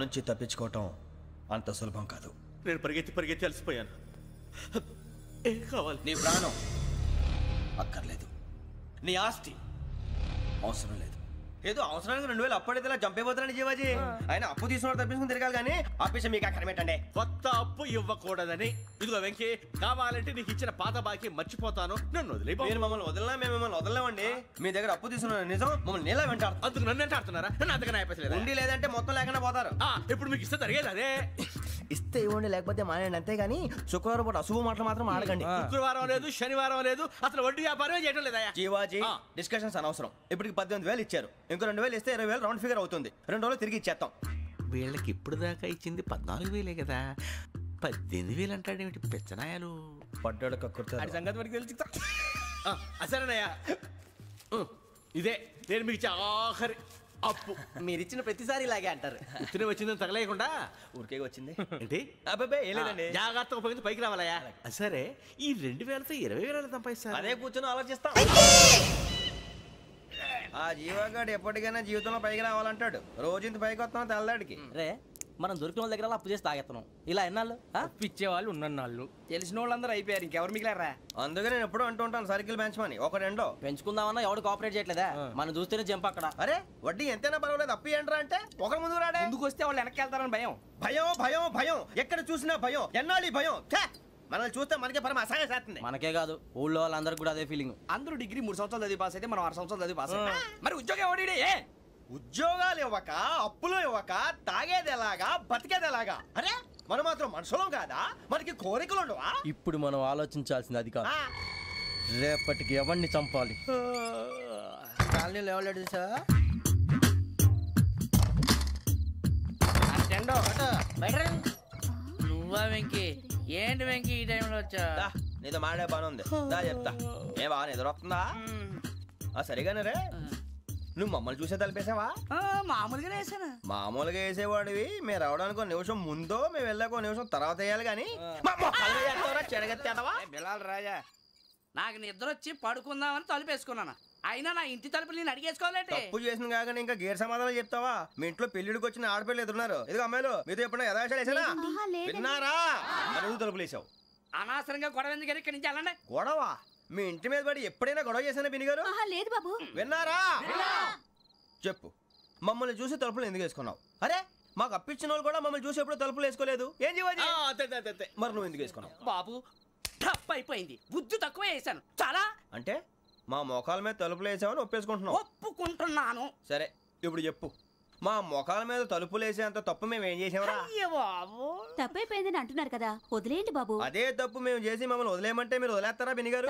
నుంచి తప్పించుకోవటం అంత సులభం కాదు. నేను పరిగెత్తి అలసిపోయాను. ఏం కావాలి? నీ ప్రాణం అక్కర్లేదు, నీ ఆస్తి అవసరం లేదు. ఏదో అవసరానికి 2000 అప్పటిలా చంపేపోతున్నాడు జీవాజీ. ఆయన అప్పు తీసుకున్న తప్పించుకుని తిరగాలి కానీ ఆపేసి మీకు అక్కడ పెట్టండి. కొత్త అప్పు ఇవ్వకూడదని. ఇదిగో వెంకీ, కావాలంటే నీకు ఇచ్చిన పాత బాకీ మర్చిపోతాను, నన్ను వదిలే. మీరు మమ్మల్ని వదలనా? మేము మిమ్మల్ని వదలలేమండి. మీ దగ్గర అప్పు తీసుకున్న నిజం మమ్మల్ని నీలా వెంటాడు. అందుకు నన్ను ఎంత ఆడుతున్నారా? నన్ను అంతగా అయిపోలేదు. ఉండి లేదంటే మొత్తం లేకుండా పోతారు. ఇప్పుడు మీకు ఇస్తే జరిగేది అదే. ఇస్తే ఇవ్వండి, లేకపోతే మానేయండి, అంతేగాని శుక్రవారం పూట అశుభ మాటలు మాత్రం ఆడకండి. శుక్రవారం లేదు, శనివారం లేదు, అసలు వడ్డీ వ్యాపారమే చేయడం లేదా? జీవాజీ, డిస్కషన్స్ అనవసరం. ఇప్పటికి 18,000 ఇచ్చారు, ఇంకో 2,000 ఇస్తే 20,000 రౌండ్ ఫిగర్ అవుతుంది. 2 రోజులు తిరిగి ఇచ్చేస్తాం. వీళ్ళకి ఇప్పుడు దాకా ఇచ్చింది 14,000 కదా, 18,000 అంటాడేమిటి పెచ్చనాయాలు? పడ్డాడు కక్కుర్తాడు. సంగతి వరకు తెలుసు. అసలేనయ్యా, ఇదే నేను మీకు ఇచ్చే ఆఖరి అప్పు. మీరు ఇచ్చిన ప్రతిసారి ఇలాగే అంటారు. ఇతనే వచ్చిందని తగలేయకుండా ఊరికే వచ్చింది ఏంటి? అబ్బాయి ఏం లేదండి. జాగ్రత్తగా ఉపయోగించి పైకి రావాలయ్యా. సరే, ఈ 2,000తో 20,000 సంపాదిస్తారు. అదే కూర్చొని ఆలోచిస్తాం. ఆ జీవగాడు ఎప్పటికైనా జీవితంలో పైకి రావాలంటాడు. రోజు ఇంత పైకి వస్తాం తెల్లడికి. రే, మనం దొరికిన వాళ్ళ దగ్గర అప్పు చేసి తాగెత్తనం. ఇలా ఎన్నాళ్ళు ఇచ్చేవాళ్ళు ఉన్నన్నాళ్ళు తెలిసిన వాళ్ళందరూ అయిపోయారు, ఇంకెవరు మిగిలారా? అందుకే నేను ఎప్పుడు అంటూ ఉంటాను సర్కిల్ బెంచ్ మని. ఒక రెండో పెంచుకుందామన్నా ఎవడు కోఆపరేట్ చేయట్లేదా? మనం చూస్తేనే జంప్ అక్కడ. అరే వడ్డీ ఎంతైనా పర్వాలేదు, అప్పు ఏంట్రా అంటే ఒకరి ముందు రాడే. ముందుకు వస్తే వాళ్ళు వెనక్కి వెళ్తారని భయం. భయం భయం భయం, ఎక్కడ చూసినా భయం. ఎన్నాళ్ళు భయం? మనల్ని చూస్తే మనకే పరమ అసహాయం చేస్తుంది. మనకే కాదు, ఊళ్ళో వాళ్ళందరికీ కూడా అదే ఫీలింగ్. అందరూ డిగ్రీ 3 సంవత్సరాలు చదివి పాస్ అయితే మనం 6 సంవత్సరాలు చదివి పాస్ అయ్యాం. మరి ఉద్యోగం ఎవడి? ఉద్యోగాలు ఇవ్వక, అప్పులు ఇవ్వక, తాగేది ఎలాగా, బతికేది ఎలాగా? అరే మనం మాత్రం మనుషులం కాదా? మనకి కోరికలు ఉండవా? ఇప్పుడు మనం ఆలోచించాల్సింది అది కాదు, రేపటికి ఎవరిని చంపాలి. కాలనీలో ఎవరు సార్? నువ్వా వెంకీ? ఏంటి వెంకీ ఈ టైంలో వచ్చా? నీతో మాడే పని ఉంది, దా చెప్తా. ఏ బాగా నిద్రొస్తుందా? సరిగానే రే, నువ్వు మమ్మల్ని చూసే తలిపేసావా? మామూలుగానే వేసాను. మామూలుగా వేసేవాడివి. మేము రావడానికి 1 నిమిషం ముందో, మేము వెళ్ళాక 1 నిమిషం తర్వాత వేయాలి కానీ బిలాల్ రాజా, నాకు నిద్ర వచ్చి పడుకుందామని తలుపేసుకున్నాను. అయినా నా ఇంటి తలుపులు నేను అడిగేసుకోవాలంటే తప్పు చేసిన కాక ఇంకా గేర్ సమాధానం చెప్తావా? మీ ఇంట్లో పెళ్లిడికి వచ్చిన ఆడపిల్లలు ఎదురున్నారు. ఇదిగో అమ్మాయిలు, మీతో ఎప్పుడైనా యథాశాలు వేసానా? విన్నారా? అడుగు తలుపులు వేసావు. అనవసరంగా గొడవ ఎందుకు ఇక్కడి నుంచి వెళ్ళండి. గొడవ? మీ ఇంటి మీద పడి ఎప్పుడైనా గొడవ చేశానా బిని గారు? లేదు బాబు. విన్నారా? చెప్పు, మమ్మల్ని చూసి తలుపులు ఎందుకు వేసుకున్నావు? అరే మాకు అప్పించిన వాళ్ళు కూడా మమ్మల్ని చూసి ఎప్పుడు తలుపులు వేసుకోలేదు. ఏం చేయాలి? మరి నువ్వు ఎందుకు వేసుకున్నావు? బాబు టప్ అయిపోయింది, బుద్ధి తక్కువ వేసాను చాలా. అంటే మా మోకాల మీద తలుపులు వేసామని ఒప్పేసుకుంటున్నావు? ఒప్పుకుంటున్నాను. సరే ఇప్పుడు చెప్పు, మా మొఖాల మీద తలుపులు వేసేంత తప్పు మేము ఏం చేసామరా? తప్పైపోయిందని అంటున్నారు కదా, వదిలేయండి బాబు. అదే తప్పు మేము చేసి మమ్మల్ని వదిలేయమంటే మీరు వదిలేస్తారా బిని గారు?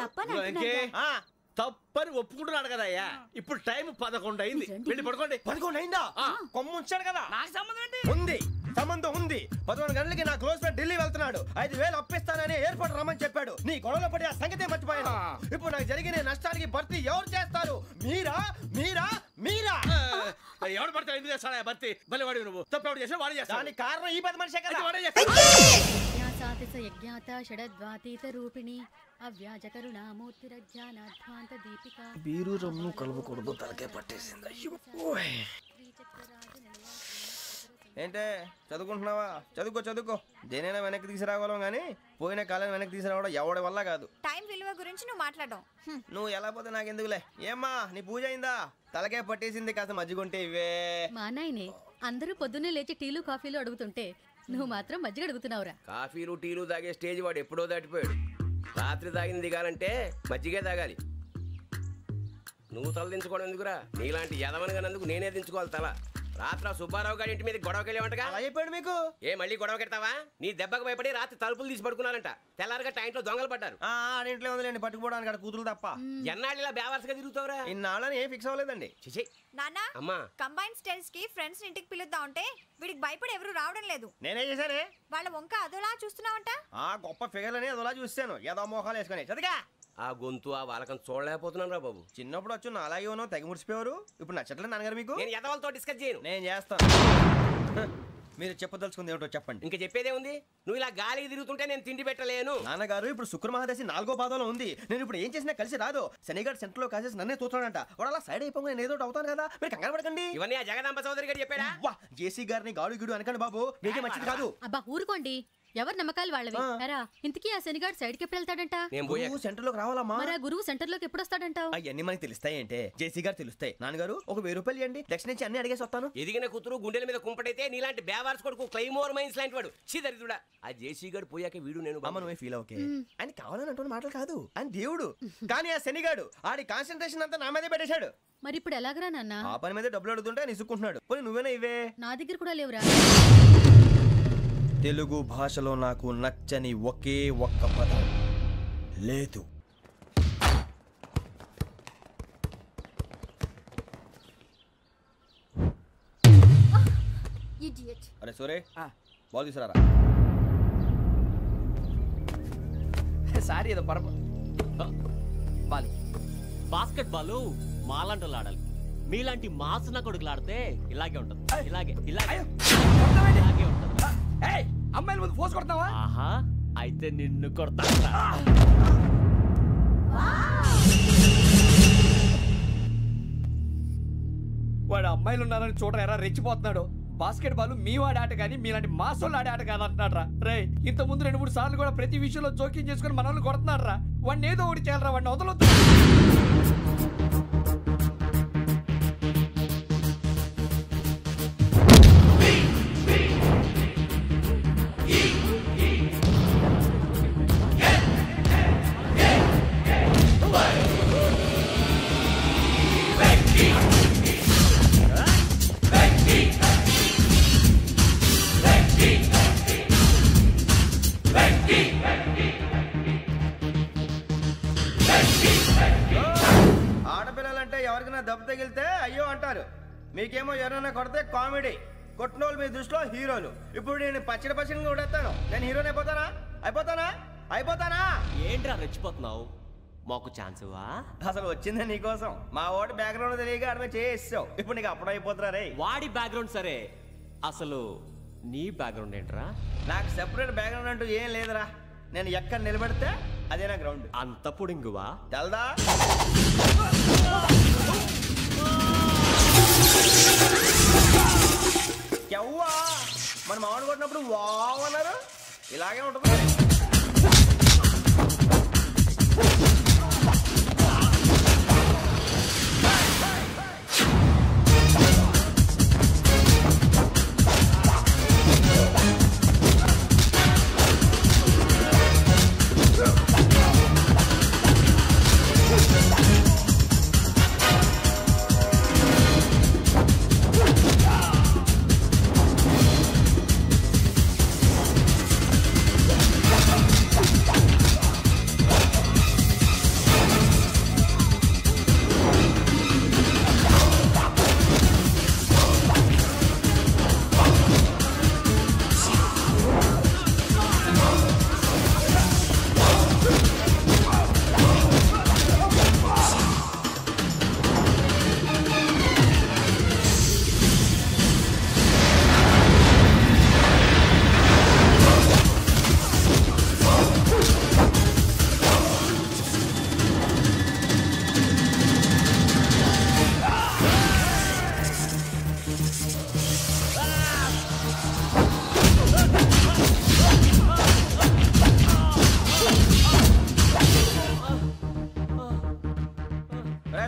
తప్పని ఒప్పుకుంటున్నాడు కదా అయ్యా. ఇప్పుడు టైం 11 అయింది, వెళ్ళి పడుకోండి. 11 అయిందా? కొమ్ము ఉంచాడు కదా. నాకు సంబంధం ఏంటి? ఉంది, సంబంధం ఉంది. 11 గంటలకి నా క్లోజ్ ఫ్రెండ్ ఢిల్లీ వెళ్తున్నాడు. 5,000 అప్పిస్తానని ఎయిర్పోర్ట్ రమ్మని చెప్పాడు. నీ గొడవలో పడి ఆ సంగతే మర్చిపోయాను. ఇప్పుడు నాకు జరిగిన నష్టానికి భర్తీ ఎవరు చేస్తారు? మీరా మీరా మీరా? ఎవడు పడితే ఎందుకు చేస్తాడా భర్తీ? భలే వాడి నువ్వు. తప్పు ఎవడు చేసినా వాడే చేస్తాడు. దానికి కారణం ఈ 10 మనిషే కదా. వాడే చేస్తాడు. షడద్వాతీత రూపిణి అవ్యాజ కరుణామూర్తిరజ్ఞానాధ్వాంత దీపిక. బీరు రమ్ము కలవకూడదు, తలకే పట్టేసింది. ఏంటే చదువుకుంటున్నావా? చదువుకో చదువుకో. దేనైనా వెనక్కి తీసుకురావాలం కానీ పోయిన కాలం వెనక్కి తీసుకురావడం ఎవడి వల్ల కాదు. టైం విలువ గురించి నువ్వు మాట్లాడడం. నువ్వు ఎలా పోతే నాకు ఎందుకులే. ఏమ్మా నీ పూజ అయిందా? తలకే పట్టేసింది, కాస్త మజ్జిగుంటే ఇవే. మా నాయనే అందరూ పొద్దున్నే లేచి టీలు కాఫీలు అడుగుతుంటే నువ్వు మాత్రం మజ్జిగ అడుగుతున్నావురా. కాఫీలు టీలు తాగే స్టేజ్ వాడు ఎప్పుడో దాటిపోయాడు. రాత్రి తాగింది దిగాలంటే మజ్జిగే తాగాలి. నువ్వు తల దించుకోవడం ఎందుకురా? నీలాంటి యదవనగానందుకు నేనే దించుకోవాలి తల. రాత్రి సుబ్బారావు గారి ఇంటి మీద గొడవకి వెళ్ళేవంటగా. అలా చెప్పాడు మీకు? ఏ మళ్ళీ గొడవ కెడతావా? నీ దెబ్బకు భయపడి రాత్రి తలుపులు తీసి పడుకున్నారంట. తెల్లారగా టైంట్లో దొంగలు పడ్డారు. ఇంట్లో ఉందిలేండి, పట్టుకుపోవడానికి అక్కడ కూతురు తప్ప. ఎన్నాళ్ళు ఇలా బేవర్స్గా తిరుగుతావురా? ఇన్నాళ్ళని ఏం ఫిక్స్ అవ్వలేదండి. నాన్న, అమ్మా కంబైన్ స్టైల్స్ కి ఫ్రెండ్స్ ఇంటికి పిలుద్దాం అంటే వీడికి భయపడి ఎవరు రావడం లేదు. నేనే చేశానే? వాళ్ళ వంక అదోలా చూస్తున్నావంట. గొప్ప ఫిగర్ అని అదోలా చూస్తాను. ఏదో మోహాలు వేసుకొని చదిగా. ఆ గొంతు ఆ వాలకం చూడలేకపోతున్నాను రా బాబు. చిన్నప్పుడు వచ్చి నా అలాగే ఉన్నావు, తెగ ముడిచిపోయారు. ఇప్పుడు నచ్చట్లేదు నాన్నగారు మీకు? నేను ఎదవలతో డిస్కస్ చేయను. నేను చేస్తాను. మీరు చెప్పదలుచుకుంది ఏమిటో చెప్పండి. ఇంకా చెప్పేదే ఉంది. నువ్వు ఇలా గాలికి తిరుగుతుంటే నేను తిండి పెట్టలేను. నాన్నగారు ఇప్పుడు శుక్ర మహాదశి 4వ పాదంలో ఉంది. నేను ఇప్పుడు ఏం చేసినా కలిసి రాదు. శనిగారు సెంటర్ లో కాసేసి నన్నే చూస్తాడంట. వాడు అలా సైడ్ అయిపోయి నేను ఏదో అవుతాను కదా, మీరు కంగారు పడకండి. ఇవన్నీ ఆ జగదాంబ చౌదరి గారు చెప్పాడా? జేసీ గారిని గాడు గిడు అనకండి బాబు, మీకే మంచిది కాదు. అబ్బా ఊరుకోండి, ఎవరి నమ్మకాలు వాళ్ళవి. ఎరా ఇంతకీ ఆ శనిగాడు సైడ్ కి ఎప్పుడు వెళ్తాడంట? నేను సెంటర్ లోకి రావాలమ్మా. మరి ఆ గురువు సెంటర్ లోకి ఎప్పుడు వస్తాడంటావు? అవన్నీ మనకి తెలుస్తాయి అంటే జేసీ గారు తెలుస్తాయి. నాన్నగారు ఒక 1000 రూపాయలు ఇవ్వండి, దక్షిణ నుంచి అన్ని అడిగేసి వస్తాను. ఎదిగిన కూతురు గుండెల మీద కుంపటైతే నీలాంటి బేవార్స్ కొడుకు క్లైమోర్ మైన్స్ లాంటి వాడు చీదరిదుడా. ఆ జేసీ గారు పోయాక వీడు నేను అమ్మ నువ్వే ఫీల్ ఓకే. ఆయన కావాలని అంటున్న మాటలు కాదు, ఆయన దేవుడు. కానీ ఆ శనిగాడు ఆడి కాన్సన్ట్రేషన్ అంతా నా మీదే పెట్టేశాడు. మరి ఇప్పుడు ఎలాగరా నాన్న? ఆ పని మీద డబ్బులు అడుగుతుంటే నిసుకుంటున్నాడు. పోనీ నువ్వేనా ఇవే? నా దగ్గర కూడా లేవురా. తెలుగు భాషలో నాకు నచ్చని ఒకే ఒక్క పదం లేదు. అరే సూరే, బాల్ తీసుకురారా. సారీ ఏదో బాలి బాస్కెట్ బాల్ మాలాంటి వాళ్ళు ఆడాలి. మీలాంటి మాసన కొడుకులు ఆడితే ఇలాగే ఉంటది. ఇలాగే ఇలాగే ఇలాగే ఉంటది. అమ్మాయిల ముందు ఫోర్స్ కొడతావా? ఆహా, అయితే నిన్ను కొడతా. వాడు అమ్మాయిలు ఉన్నారని చూడరా ఎరా రెచ్చిపోతున్నాడు. బాస్కెట్ బాల్ మీ వాడి ఆట కానీ మీలాంటి మాసోళ్ళు ఆడే ఆట కాదు అంటున్నాడు రా. రే ఇంత ముందు 2-3 సార్లు కూడా ప్రతి విషయంలో జోక్యం చేసుకుని మన వాళ్ళు కొడుతున్నాడు రా. వాడిని ఏదో ఒకటి చేయాలరా, వాడిని వదలొద్దు. ఆడపిల్లలంటే ఎవరికైనా దెబ్బ తగిలితే అయ్యో అంటారు, మీకేమో ఎవరైనా కొడితే కామెడీ. కొట్టినోళ్ళు మీ దృష్టిలో హీరోలు. ఇప్పుడు నేను పచ్చడి కొడేస్తాను, నేను హీరోని అయిపోతానా? ఏంట్రా రెచ్చిపోతున్నావు? మాకు ఛాన్స్ ఇవ్వా? అసలు వచ్చిందే నీకోసం. మా వాడి బ్యాక్గ్రౌండ్ తెలియక అడమే చేసావు. ఇప్పుడు నీకు అప్పుడు అయిపోతున్నా రే. వాడి బ్యాక్గ్రౌండ్ సరే, అసలు నీ బ్యాక్గ్రౌండ్ ఏంట్రా? నాకు సెపరేట్ బ్యాక్గ్రౌండ్ అంటూ ఏం లేదురా. నేను ఎక్కడ నిలబడితే అదే నా గ్రౌండ్. అంత పుడింగువా? తెల్దా? ఎవ్వా మన మామిడి కొట్టినప్పుడు వావ్ అన్నారు, ఇలాగే ఉంటుంది.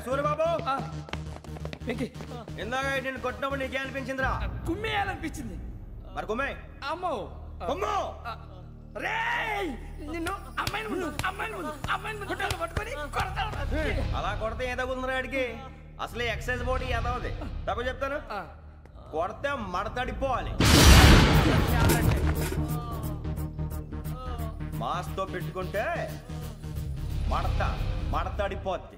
సూర్యబాబు, ఇందాక నేను కొట్టినప్పుడు నీకే అనిపించిందిరా? కుమ్మేయాలనిపించింది. మరి కుమ్మే. అమ్మో కుమ్ము. నిన్ను అమ్మాయిని పట్టుకొని అలా కొడితే ఏ తగ్గుతుందిరా ఆడికి? అసలే ఎక్సైజ్ బాడీ ఏదవుది. తప్ప చెప్తాను, కొడితే మడతడిపోవాలి. మాస్తో పెట్టుకుంటే మడతడిపోద్ది.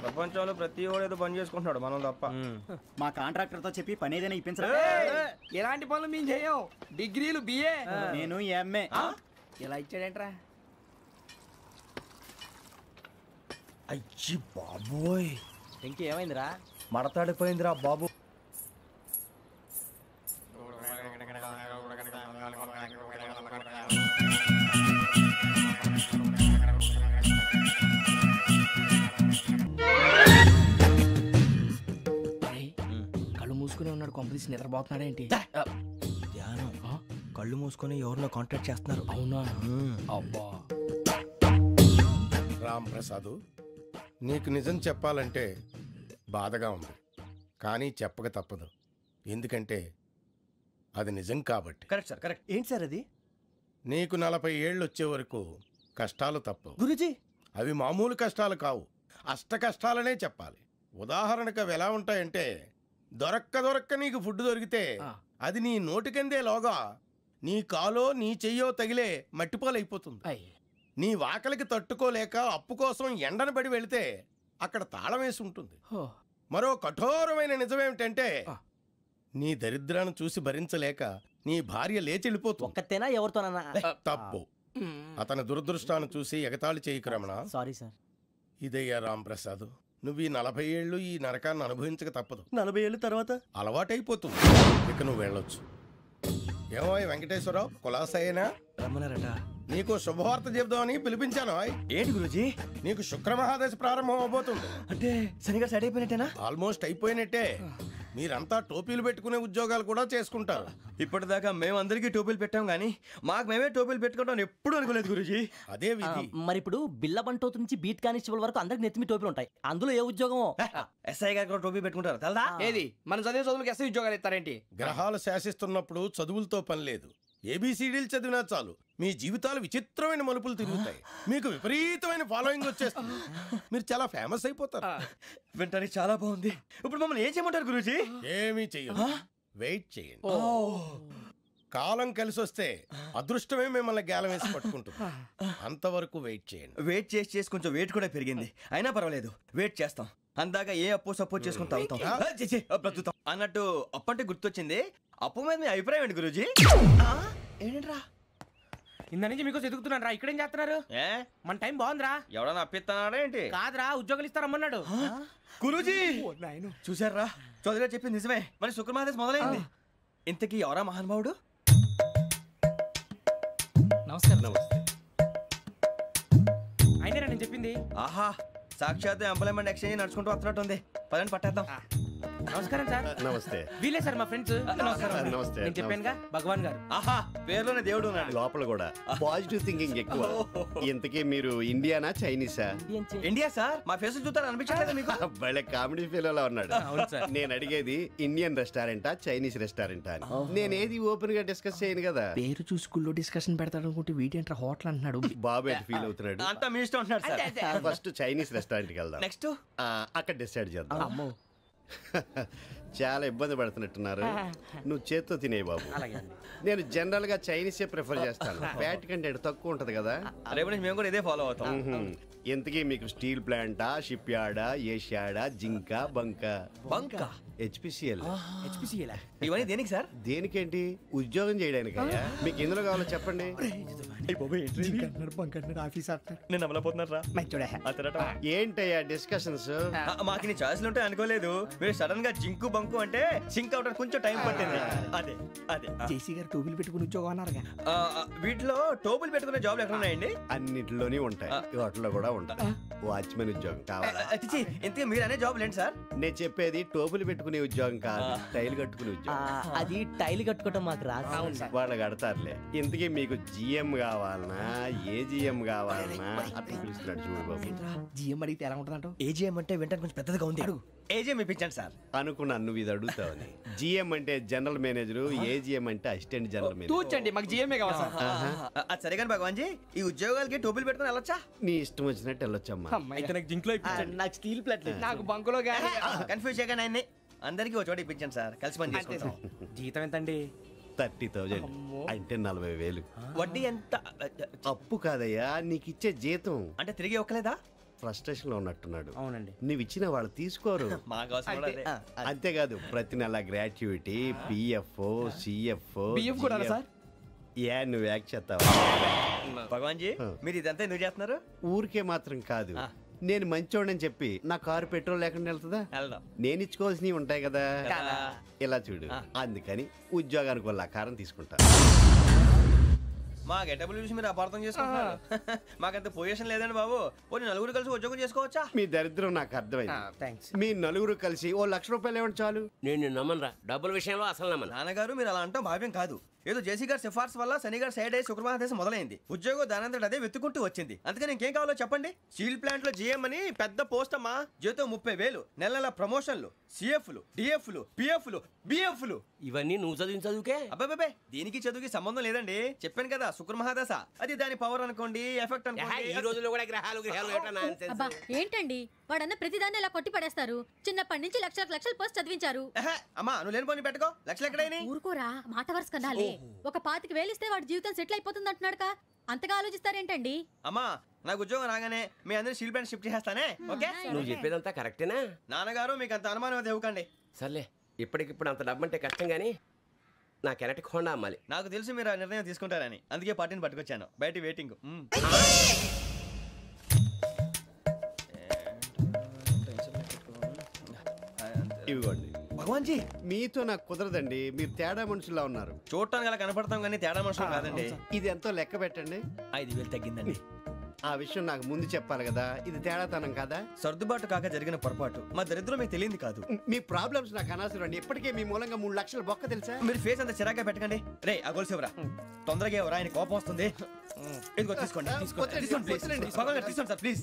ప్రపంచంలో ప్రతి వాడు ఏదో పని చేసుకుంటున్నాడు, మనం తప్ప. మా కాంట్రాక్టర్ తో చెప్పి పని ఏదైనా ఇప్పించరా? ఎలాంటి పనులు మేము చేయం. డిగ్రీలు బిఏ, నేను ఎంఏ. ఇలా ఇచ్చాడేంట్రా? అయ్యి బాబోయ్, ఇంకేమైందిరా? మడతాడిపోయిందిరా బాబు. కళ్ళు మూసుకుని ఉన్నాడు, కొంపదీసి నిద్రపోతున్నాడేంటి? ధ్యానం. కళ్ళు మూసుకొని ఎవరినో కాంటాక్ట్ చేస్తున్నారు. అవునా? అబ్బా. రామ్ ప్రసాద్, నీకు నిజం చెప్పాలంటే బాధగా ఉంది, కానీ చెప్పక తప్పదు. ఎందుకంటే అది నిజం కాబట్టి. Correct sir, correct. ఏంటి సార్ అది? నీకు 40 ఏళ్ళు వచ్చే వరకు కష్టాలు తప్పవు గురూజీ. అవి మామూలు కష్టాలు కావు, అష్ట కష్టాలనే చెప్పాలి. ఉదాహరణకు అవి ఎలా ఉంటాయంటే, దొరక్క నీకు ఫుడ్ దొరికితే అది నీ నోటికందే లోగా నీ కాలో నీ చెయ్యో తగిలే మట్టిపాలైపోతుంది. నీ వాకలికి తట్టుకోలేక అప్పు కోసం ఎండను పడి వెళితే అక్కడ తాళం వేసి ఉంటుంది. మరో కఠోరమైన నిజమేమిటంటే, నీ దరిద్రాన్ని చూసి భరించలేక నీ భార్య లేచి వెళ్ళిపోతుంది. ఒక్కతేనా ఎవరితోనన్నా? తప్పు. అతని దురదృష్టాన్ని చూసి ఎగతాళి చేయకు రమణ. Sorry sir. ఇదయ్యా రాంప్రసాద్, నువ్వు ఈ 40 ఏళ్ళు ఈ నరకాన్ని అనుభవించక తప్పదు. 40 ఏళ్ళ తర్వాత అలవాటైపోతుంది. ఇక నువ్వు వెళ్ళొచ్చు. ఏమో వెంకటేశ్వరరావు, కులాసైనా రమ్మన్నారట. నీకు శుభవార్త చెబుదామని పిలిపించాను. ఏంటి గురూజీ? నీకు శుక్రమహాదశ ప్రారంభం అవబోతుంది. అంటే శనిగా సెట్ అయిపోయినట్టేనా? ఆల్మోస్ట్ అయిపోయినట్టే. మీరంతా టోపీలు పెట్టుకునే ఉద్యోగాలు కూడా చేసుకుంటారు. ఇప్పటిదాకా మేమందరికీ టోపీలు పెట్టాం కానీ మాకు మేమే టోపీలు పెట్టుకుంటాం ఎప్పుడు అనుకోలేదు గురూజీ. అదే విధి. మరి ఇప్పుడు బిల్ల బంటోతు నుంచి బీట్ కానిస్టేబుల్ వరకు అందరికి నెత్తిమి టోపీలు ఉంటాయి. అందులో ఏ ఉద్యోగం? ఎస్ఐ గారు కూడా టోపీ పెట్టుకుంటారు తెలదా? ఏది మన చదివే చదువులకు ఎస్ఐ ఉద్యోగాలు ఇస్తారేంటి? గ్రహాలు శాసిస్తున్నప్పుడు చదువులతో పని లేదు. ఏబిసిడీలు చదివినా చాలు మీ జీవితాలు విచిత్రమైన మలుపులు తిరుగుతాయి. మీకు విపరీతమైన ఫాలోయింగ్ వచ్చేస్తుంది. మీరు చాలా ఫేమస్ అయిపోతారు. వింటానికి చాలా బాగుంది. ఇప్పుడు మమ్మల్ని ఏం చేయమంటారు గురూజీ? ఏమీ చెయ్యదు, వెయిట్ చేయండి. కాలం కలిసి వస్తే అదృష్టమే మిమ్మల్ని గేలం వేసి పట్టుకుంటుంది. అంతవరకు వెయిట్ చేయండి. వెయిట్ చేసి కొంచెం వెయిట్ కూడా పెరిగింది. అయినా పర్వాలేదు, వెయిట్ చేస్తాం. అందాక ఏ అప్పు సపోర్ట్ చేసుకుని తాగుతాం, బ్రతుకుతాం. అన్నట్టు అప్పు అంటే గుర్తొచ్చింది. అప్పు మీద మీ అభిప్రాయం ఏంటి గురూజీ? ఏంటరా ఇంత నుంచి మీకు ఎదుగుతున్నాను రా. ఇక్కడేం చేస్తున్నారు? మన టైం బాగుందిరా. ఎవడన్నా అప్పిస్తున్నాడా ఏంటి? కాదురా, ఉద్యోగాలు ఇస్తారమ్మన్నాడు గురూజీ. చూసారా, చౌదరి గారు చెప్పింది నిజమే. మరి శుక్రమహాదేశ్ మొదలైంది. ఇంతకీ ఎవరా మహానుభావుడు? నమస్కారం. అయినా నేను చెప్పింది. ఆహా, సాక్షాత్ ఎంప్లాయ్మెంట్ ఎక్స్చేంజ్ నడుచుకుంటూ వస్తున్నట్టు ఉంది. పదండి పట్టేద్దాం. నమస్కారం సార్. నమస్తే. వీలే సార్ మా ఫ్రెండ్స్. నమస్తే. నేను చెప్పానుగా, భగవాన్ గారు. ఆహా, పేరులోనే దేవుడు ఉన్నాడు. లోపల కూడా పాజిటివ్ థింకింగ్ ఎక్కువ. ఇంతకీ మీరు ఇండియానా చైనీసా? India sir. మా ఫేస్ చూస్తారు అనిపించలేదు మీకు? భలే కామెడీ ఫీల్ అలా ఉన్నాడు. నేను అడిగేది ఇండియన్ రెస్టారెంటా చైనీస్ రెస్టారెంటా అని. నేనేది ఓపెన్ గా డిస్కస్ చేయను కదా. పేరు చూసి స్కూల్లో డిస్కషన్ పెడతాడు అనుకుంటే వీటేంట్రా హోటల్ అంటున్నాడు. బాబు ఎట్ ఫీల్ అవుతున్నాడు? అంతా మీ ఇష్టం అంటున్నాడు సార్. ఫస్ట్ చైనీస్ రెస్టారెంట్ కి వెళ్దాం. నెక్స్ట్ అక్కడ డిసైడ్ చేద్దాం. చాలా ఇబ్బంది పడుతున్నట్టున్నారు. నువ్వు చేత్తో తినే బాబు. నేను జనరల్ గా చైనీసే ప్రిఫర్ చేస్తాను. ఫ్యాట్ కంటెంట్ తక్కువ ఉంటది కదా. రేపు నుంచి మేము కూడా ఇదే ఫాలో అవుతాం. ఎంతకీ మీకు స్టీల్ ప్లాంటా, షిప్ యార్డా, ఏషియాడా, జింక, బంక, హెచ్పిసిఎల్. ఇవన్నీ దేనికి సార్? దేనికేంటి? ఉద్యోగం చేయడానికి. మీకు ఎందులో కావాలో చెప్పండి. ఏంటయ్యా డిస్కషన్స్? మాకు నీ ఛాయిస్లు ఉంటాయి అనుకోలేదు. మీరు సడన్ గా జింకు బంకు అంటే సింక్ అవడానికి కొంచెం టైం పట్టింది. అదే అదే జేసీ గారు టోపీలు పెట్టుకుని ఉద్యోగం అన్నారుగా. వీటిలో టోపులు పెట్టుకునే జాబ్లు ఎక్కడ ఉన్నాయండి? అన్నిటిలోనే ఉంటాయి, వాటిలో కూడా ఉంటాయి. వాచ్మెన్ ఉద్యోగం కావాలా? ఇంతకీ మీరు అనే జాబ్ ఏంటి సార్? నేను చెప్పేది టోపులు పెట్టుకునే ఉద్యోగం కాదు, టైల్ కట్టుకునే ఉద్యోగం. అది టైల్ కట్టుకోవటం మాకు రాదు. వాళ్ళు కడతారులే. ఇంతకీ మీకు జిఎం కావాలనా, ఏ జిఎం కావాలనా? అట్లా పిలుస్తున్నాడు చూడు బాబు. జిఎం అడిగితే ఎలా ఉంటుందంట? ఏజిఎం అంటే వెంటనే కొంచెం పెద్దదిగా ఉంది. ఏజిఎం ఇప్పించండి సార్. అనుకున్నాను నువ్వు ఇది అడుగుతావని. జిఎం అంటే జనరల్ మేనేజర్, ఏజిఎం అంటే అసిస్టెంట్ జనరల్ మేనేజర్. తూచండి, మాకు జిఎంఏ కావాలి సార్. అది సరే కానీ భగవాన్ జీ, ఈ ఉద్యోగాలకి టోపులు పెట్టుకుని వెళ్ళొచ్చా? నీ ఇష్టం వచ్చినట్టు వెళ్ళొచ్చమ్మా. నాకు స్టీల్ ప్లేట్ నాకు బంకులో గానీ కన్ఫ్యూజ్ చేయగానే ఆయన్ని అందరికీ ఒక చోట ఇప్పించండి సార్. కలిసి పని చేసుకుంటాం. జీతం ఎంతండి? 30,000 అంటే 40,000. వడ్డీ ఎంత? అప్పు కాదయ్యా, నీకు ఇచ్చే జీతం. అంటే తిరిగి ఒక్కలేదా? ఫ్రస్ట్రేషన్ లో ఉన్నట్టున్నాడు. అవునండి. నువ్వు ఇచ్చిన వాళ్ళు తీసుకోరు. అంతేకాదు ప్రతి నెల గ్రాట్యుటీ, పిఎఫ్, సిఎఫ్ కూడా సార్. ఏ నువ్వు యాక్ట్ చేస్తావా? భగవాన్ జీ, మీరు ఇదంతా ఎందుకు చేస్తున్నారు? ఊరికే మాత్రం కాదు, నేను మంచోడని చెప్పి నా కారు పెట్రోల్ లేకుండా వెళ్తుందా? నేను ఇచ్చుకోవాల్సినవి ఉంటాయి కదా. ఇలా చూడు, అందుకని ఉద్యోగానికి వాళ్ళ ఆకారం తీసుకుంటా. మా గెటబుల్ చూసి మీరు అపార్థం చేసుకుంటున్నారు. మాకంత పొజిషన్ లేదండి బాబు. పోనీ నలుగురు కలిసి ఉద్యోగం చేసుకోవచ్చా? మీ దరిద్రం నాకు అర్థమైంది. మీ నలుగురు కలిసి ఓ 1,00,000 రూపాయలు ఇవ్వండి చాలు. నేను నమ్మనరా, డబ్బుల విషయంలో అసలు నమ్మను. నాన్నగారు మీరు అలా అంటాం భావ్యం కాదు. ఏదో జేసీ గారి సిఫార్సు వల్ల శని గారు సైడ్ అయ్యి శుక్రమహాదేశం మొదలైంది. ఉద్యోగం దానంతటి అదే వెతుకుంటూ వచ్చింది. అందుకని ఇంకేం కావాలో చెప్పండి. స్టీల్ ప్లాంట్ లో జీఎం అని పెద్ద పోస్ట్ అమ్మా. జీతం 30,000, నెల నెల ప్రమోషన్లు, సిఎఫ్లు, డిఎఫ్లు, పిఎఫ్లు, బిఎఫ్లు. ఇవన్నీ నువ్వు చదివిన చదువుకే? అబ్బాబే దీనికి చదువుకి సంబంధం లేదండి. చెప్పాను కదా శుక్రమహాదశ. అది దాని పవర్ అనుకోండి, ఎఫెక్ట్ అనుకోండి. ఈ రోజుల్లో కూడా గ్రహాలు అబ్బా ఏంటండి వాడన్న ప్రతిదాన్ని ఇలా కొట్టి పడేస్తారు. చిన్నప్పటి నుంచి లక్షల పోస్ట్ చదివించారు. అమ్మా నువ్వు లేని పోనీ పెట్టుకో. లక్షలు ఎక్కడైనా ఊరుకోరా, మాట వరుస కదాలే. ఒక 25,000 ఇస్తే వాడి జీవితం సెటిల్ అయిపోతుంది అంటున్నాడుగా. అంతగా ఆలోచిస్తారేంటండి? అమ్మా నాకు ఉద్యోగం రాగానే మీ అందరినీ స్టీల్ ప్లాంట్ షిఫ్ట్ చేస్తానే. ఓకే నువ్వు చెప్పేదంతా కరెక్టేనా? నాన్నగారు మీకు అంత అనుమానం అయితే ఇవ్వకండి. సర్లే, ఇప్పటికిప్పుడు అంత డబ్బు అంటే కష్టం గానీ నా కెనటిక్ హోండా అమ్మాలి. నాకు తెలుసు మీరు ఆ నిర్ణయం తీసుకుంటారని, అందుకే పార్టీని పట్టుకొచ్చాను. బయట వెయిటింగ్. ఇవ్వండి. భగవాన్ జీ మీతో నాకు కుదరదండి. మీరు తేడా మనుషుల్లా ఉన్నారు. చూడటానికి అలా కనపడతాం కానీ తేడా మనుషులు కాదండి. ఇది ఎంతో లెక్క పెట్టండి. 5,000 తగ్గిందండి. ఆ విషయం నాకు ముందు చెప్పాలి కదా. ఇది తేడాతనం కదా. సర్దుబాటు కాక జరిగిన పొరపాటు. మా దరిద్రం మీకు తెలియదు కాదు. మీ ప్రాబ్లమ్స్ నాకు అనవసరం అండి. ఇప్పటికే మీ మూలంగా 3 లక్షలు బొక్క తెలుసా? మీరు ఫేస్ అంత చిరాగ్గా పెట్టకండి. రే ఆ గొలుసు ఎవరా? తొందరగా ఎవరా? ఆయన కోపం వస్తుంది. ఇదిగో తీసుకోండి. తీసుకోండి సార్ ప్లీజ్.